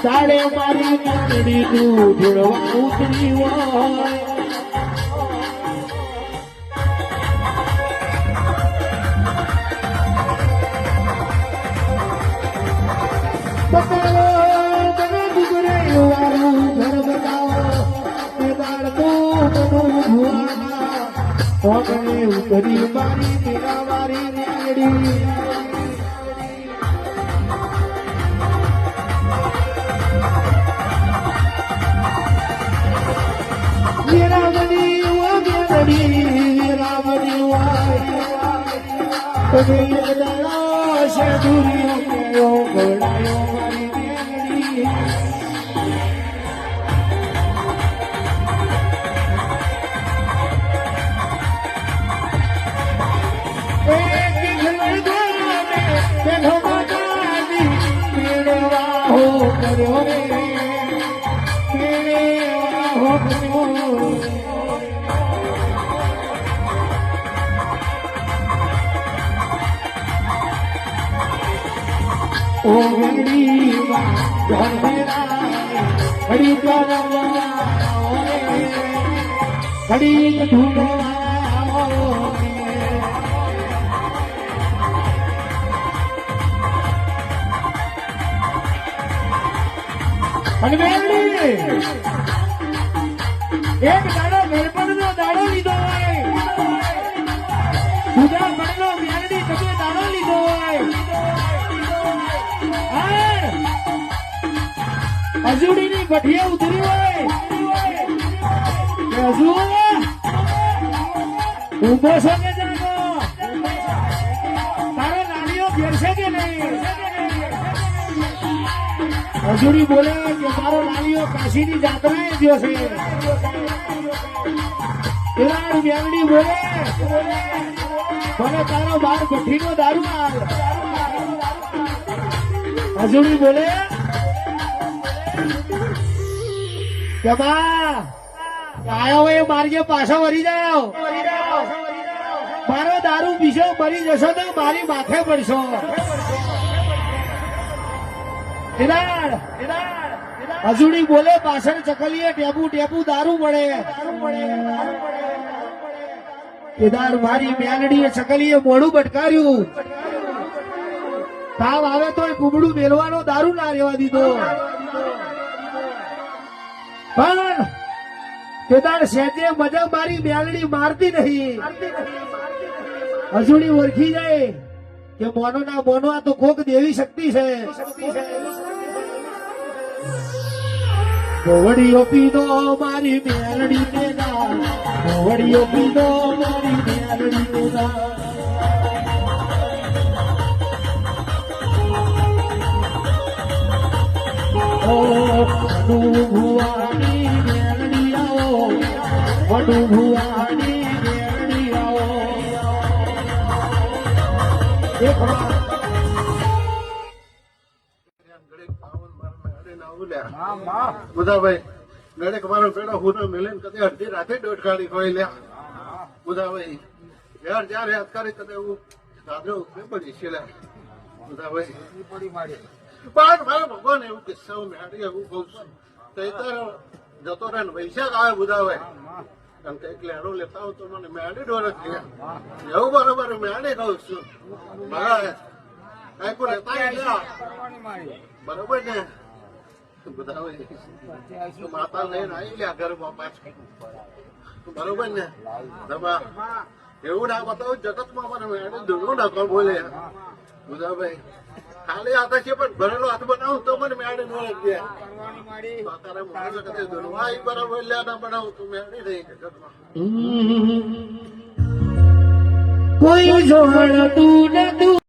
સાડે મારી મેલડી તું જોડવા ઉતરી હોય ઉતરી મારી મેરા મારી મેલડી ओ गड़ी घड़ी घड़ी एक दाड़ो मेलपण नो दाड़ो लीधो होय सुधा बणनो मेलडी તમે દાડો લીધો હોય હજુડી ની ભઠીએ ઉતરી હોય હજુ ઉભો છો કે જાગો તારો નાનીઓ ઘેરશે કે નહીં હજુડી બોલે કે મારો નાનીઓ કાશીની જાત્રાએ ગયો છે એવાડ મેલડી બોલે ભલે તારો બાર ભઠ્ઠીનો દારૂ માલ હજુડી બોલે કે બા આયો હોય માર્ગે પાછો વળી જાઓ મારો દારૂ પીશો મરી જશો તો મારી માથે પડશો હજુડી બોલે પાછળ ચકલીએ ટેપુ ટેપુ દારૂ મળે કેદાર મારી મેલડીએ ચકલીએ મોઢું બટકાર્યું તાવ આવે તો કુબડું મેલવાનો દારૂ ના રહેવા દીધો પણ કેદાર સેજે મજા મારી મેલડી મારતી નહીં હજુડી ઓળખી જાય કે મોનો ના મોનો આ તો કોક દેવી શક્તિ છે ગોવડીઓ પીધો મારી મેલડી તેના ગોવડીઓ પીધો મારી મેલડી તેના ઓ વડુ ભુવાની મેલડી આવો વડુ ભુવાની મેલડી આવો એક બુધાભાઈ દરેક મારો પેડો હું મિલે કદી અડધી રાતે દોઢ ગાડી ખોઈ લ્યા બુધાભાઈ યાર જયારે યાદ કરી કદે હું દાદરો પડી છે બુધાભાઈ પણ મારો ભગવાન એવું કિસ્સા મેળી એવું કઉ છું જતો રહે ને વૈશાખ આવે બુધાભાઈ અને કઈક લેણું લેતા હોવ તો મને મેળી ડોરક એવું બરોબર મેળી કઉ છું મારા કઈ પણ લેતા બરોબર ને માતા લઈને આવી ગયા ઘરમાં પાછું બરોબર ને એવું ના બતાવું જગતમાં મને મેળી ધૂણું ના કોણ બોલે બુધાભાઈ ખાલી હાથ છે પણ ભરેલો હાથ બનાવું તો મને મેળી ન લગે તારે મોડું કદી ધૂણવા બરાબર લ્યા ના બનાવું તો મેળી થઈ જગતમાં કોઈ જોડતું નતું